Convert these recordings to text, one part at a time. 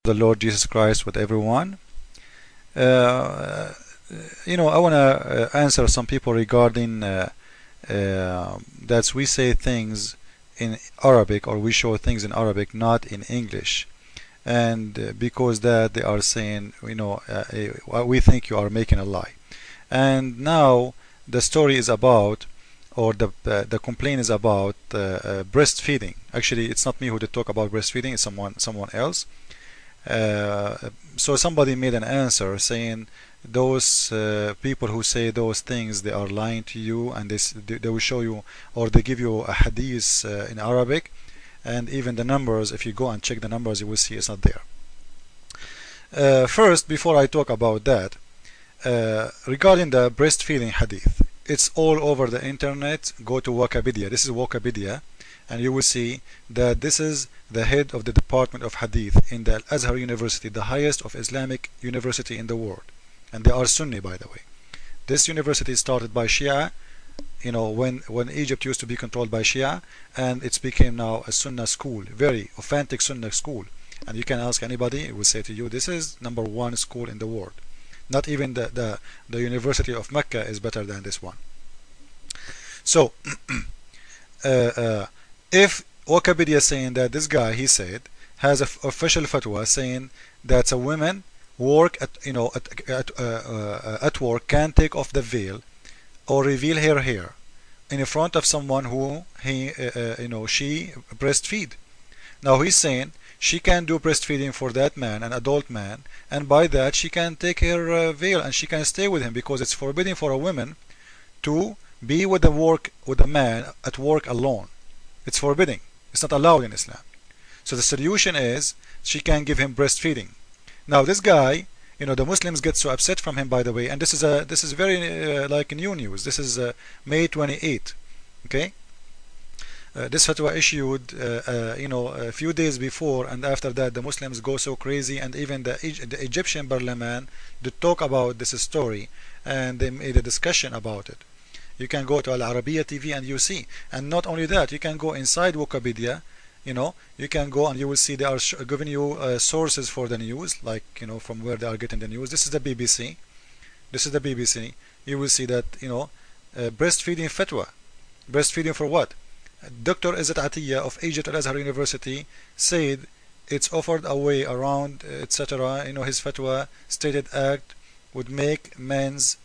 the Lord Jesus Christ with everyone. Uh, I want to answer some people regarding that we say things in Arabic, or we show things in Arabic, not in English. And because that they are saying, we think you are making a lie. And now the story is about, or the complaint is about breastfeeding. Actually, it's not me who did talk about breastfeeding, it's someone else. So somebody made an answer saying those people who say those things, they are lying to you, and they will show you, or they give you a hadith in Arabic, and even the numbers, if you go and check the numbers, you will see it's not there. First, before I talk about that, regarding the breastfeeding hadith, it's all over the internet. Go to Wikipedia. This is Wikipedia, and you will see that this is the head of the department of hadith in the Al-Azhar University, the highest of Islamic university in the world, and they are Sunni, by the way. This university started by Shia, when Egypt used to be controlled by Shia, and it's became now a Sunnah school, very authentic Sunnah school. And you can ask anybody, it will say to you, this is #1 school in the world. Not even the University of Mecca is better than this one. So if Wikipedia saying that this guy, he said, has an official fatwa saying that a woman work at work can take off the veil or reveal her hair in front of someone who she breastfeed. Now he's saying she can do breastfeeding for that man, an adult man, and by that she can take her veil and she can stay with him, because it's forbidden for a woman to be with a man at work alone. It's forbidden. It's not allowed in Islam. So the solution is she can give him breastfeeding. Now this guy, the Muslims get so upset from him, by the way, and this is very like new news. This is May 28. Okay. This fatwa issued a few days before, and after that the Muslims go so crazy, and even the Egyptian parliament did talk about this story, and they made a discussion about it. You can go to Al Arabiya TV and you see, and not only that, you can go inside Wikipedia. You can go and you will see they are giving you sources for the news, like from where they are getting the news. This is the BBC. This is the BBC. You will see that breastfeeding fatwa. Breastfeeding for what? Dr. Izzat Atiyah of Egypt Al-Azhar University said it's offered a way around, etc. His fatwa stated act would make men's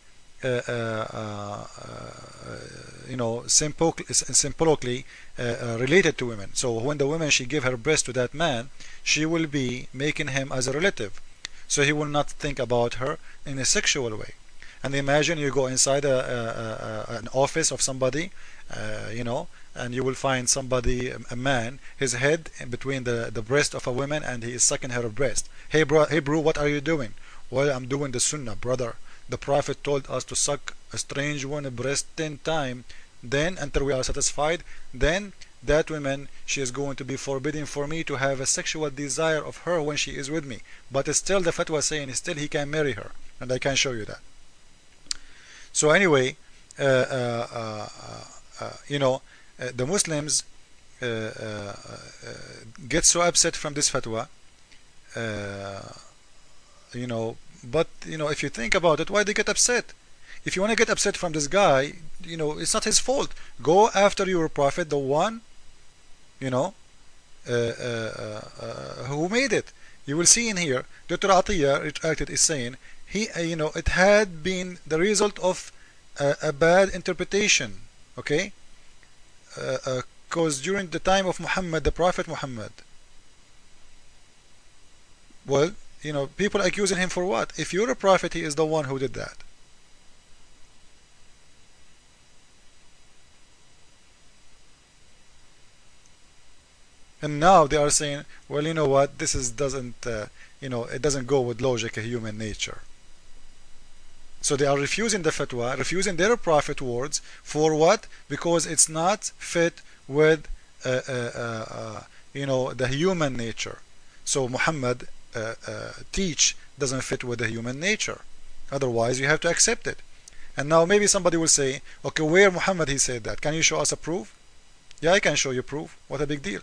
symbolically related to women. So when the woman, she give her breast to that man, she will be making him as a relative, so he will not think about her in a sexual way. And imagine you go inside an office of somebody, and you will find somebody, a man, his head in between the breast of a woman, and he is sucking her breast. Hey bro, what are you doing? Well, I'm doing the sunnah, brother. The Prophet told us to suck a strange woman's breast 10 times, then until we are satisfied, then that woman, she is going to be forbidden for me to have a sexual desire of her when she is with me. But still the fatwa saying still he can marry her, and I can show you that. So anyway, the Muslims get so upset from this fatwa, but if you think about it, why they get upset? If you want to get upset from this guy, it's not his fault. Go after your prophet, the one who made it. You will see in here, Dr. Atiyah retracted is saying it had been the result of a bad interpretation. Okay, because during the time of Muhammad, the Prophet Muhammad, well, people accusing him for what? If you're a prophet, he is the one who did that. And now they are saying, well, you know what? This doesn't it doesn't go with logic of human nature. So they are refusing the fatwa, refusing their prophet words for what? Because it's not fit with the human nature. So Muhammad teach doesn't fit with the human nature. Otherwise, you have to accept it. And now maybe somebody will say, okay, where Muhammad he said that? Can you show us a proof? Yeah, I can show you proof. What a big deal.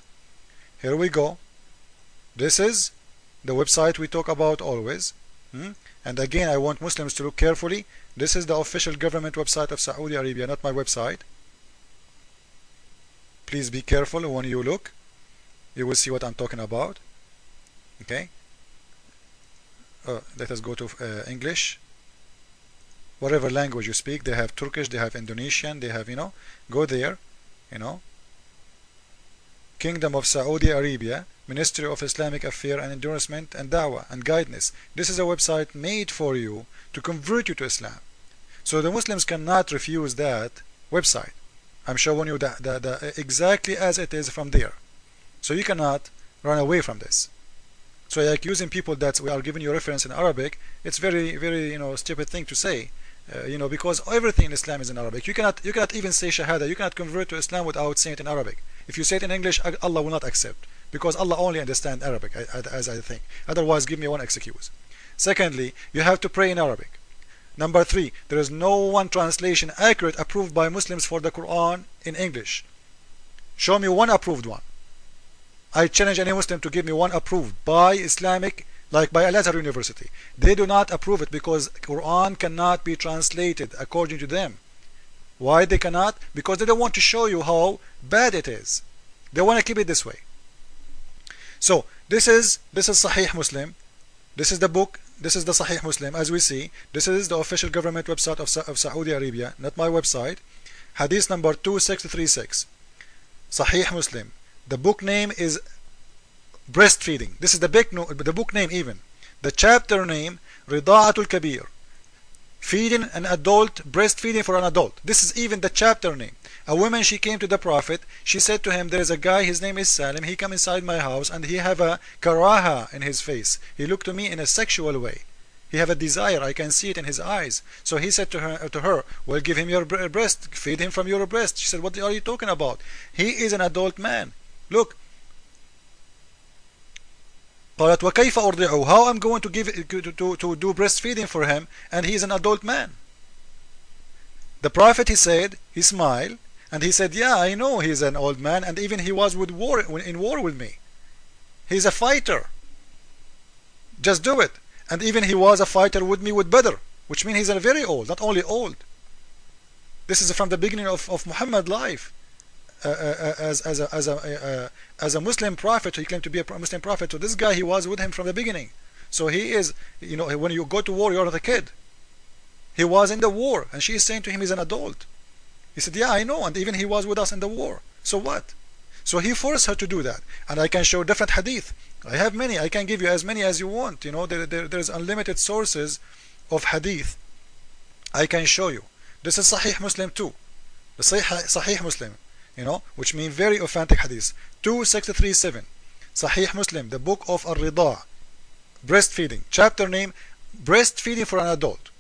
Here we go. This is the website we talk about always. And again, I want Muslims to look carefully. This is the official government website of Saudi Arabia, not my website. Please be careful when you look. You will see what I'm talking about. Okay. Let us go to English. Whatever language you speak, they have Turkish, they have Indonesian, they have, go there, Kingdom of Saudi Arabia, Ministry of Islamic Affairs and Endorsement and Dawah and Guidance. This is a website made for you to convert you to Islam. So the Muslims cannot refuse that website. I'm showing you the exactly as it is from there. So you cannot run away from this. So like using people that we are giving you reference in Arabic, it's very, very, stupid thing to say. Because everything in Islam is in Arabic. You cannot even say Shahada. You cannot convert to Islam without saying it in Arabic. If you say it in English, Allah will not accept, because Allah only understands Arabic, as I think. Otherwise, give me one excuse. Secondly, you have to pray in Arabic. Number 3, there is no one translation accurate approved by Muslims for the Quran in English. Show me one approved one. I challenge any Muslim to give me one approved by Islamic, like by Al-Azhar University. They do not approve it because Quran cannot be translated according to them. Why they cannot? Because they don't want to show you how bad it is. They want to keep it this way. So this is Sahih Muslim. This is the book. This is the Sahih Muslim. As we see, this is the official government website of Saudi Arabia, not my website. Hadith number 2636. Sahih Muslim. The book name is breastfeeding. This is the book name even. The chapter name, Rida'atul Kabir. Feeding an adult, breastfeeding for an adult. This is even the chapter name. A woman, she came to the Prophet. She said to him, there is a guy, his name is Salim. He come inside my house and he have a karaha in his face. He looked to me in a sexual way. He have a desire. I can see it in his eyes. So he said to her, well, give him your breast. Feed him from your breast. She said, what are you talking about? He is an adult man. Look. قالت وكيف أرضعه? How I'm going to do breastfeeding for him and he is an adult man? The Prophet, he said, he smiled and he said, yeah, I know he's an old man, and even he was in war with me. He's a fighter. Just do it. And even he was a fighter with me with Badr, which means he's a very old, not only old. This is from the beginning of Muhammad's life. As a Muslim prophet, he claimed to be a Muslim prophet. So this guy, he was with him from the beginning. So he is, when you go to war, you're not a kid. He was in the war, and she is saying to him he's an adult. He said, yeah, I know, and even he was with us in the war. So what? So he forced her to do that. And I can show different hadith. I have many. I can give you as many as you want. There's unlimited sources of hadith. I can show you. This is Sahih Muslim too. The Sahih Muslim, which means very authentic hadith. 2637. Sahih Muslim, the book of Ar-Rida, breastfeeding. Chapter name, breastfeeding for an adult.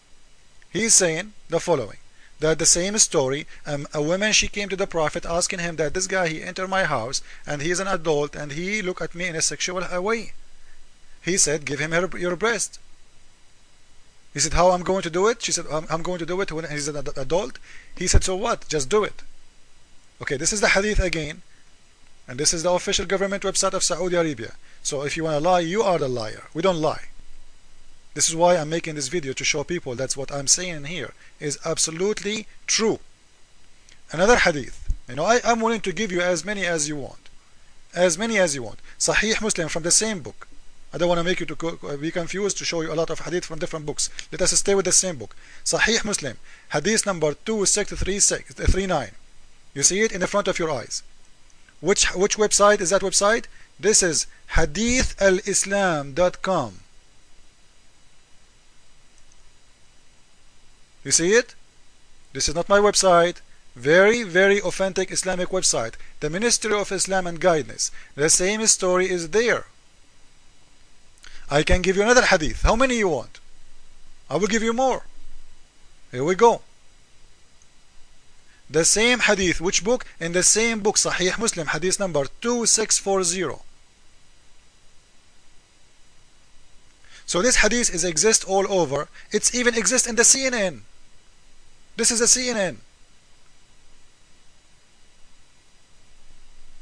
He is saying the following, that the same story, a woman, she came to the Prophet asking him that this guy, he entered my house and he is an adult and he looked at me in a sexual way. He said, give him your breast. He said, how I'm going to do it? She said, I'm going to do it when he's an adult. He said, so what? Just do it. Okay, this is the hadith again, and this is the official government website of Saudi Arabia. So if you want to lie, you are the liar. We don't lie. This is why I'm making this video, to show people that's what I'm saying here is absolutely true. Another hadith, I'm willing to give you as many as you want. As many as you want. Sahih Muslim from the same book. I don't want to make you to be confused, to show you a lot of hadith from different books. Let us stay with the same book. Sahih Muslim, hadith number 2639. You see it in the front of your eyes. Which website is that website? This is hadithalislam.com. You see it? This is not my website. Very, very authentic Islamic website. The Ministry of Islam and Guidance. The same story is there. I can give you another hadith. How many you want? I will give you more. Here we go. The same hadith. Which book? In the same book, Sahih Muslim, hadith number 2640. So this hadith exists all over. It even exists in the CNN. This is a CNN.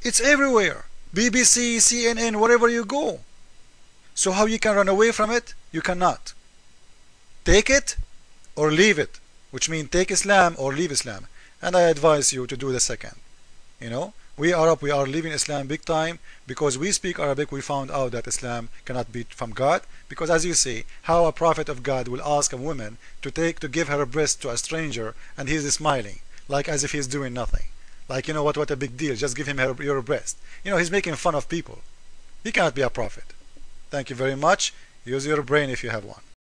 It's everywhere. BBC, CNN, wherever you go. So how you can run away from it? You cannot. Take it or leave it, which means take Islam or leave Islam. And I advise you to do the second. You know, we Arab, we are leaving Islam big time because we speak Arabic. We found out that Islam cannot be from God, because as you see, how a prophet of God will ask a woman to give her breast to a stranger, and he's smiling like as if he's doing nothing, like, you know what a big deal, just give him your breast. You know, he's making fun of people. He cannot be a prophet. Thank you very much. Use your brain if you have one.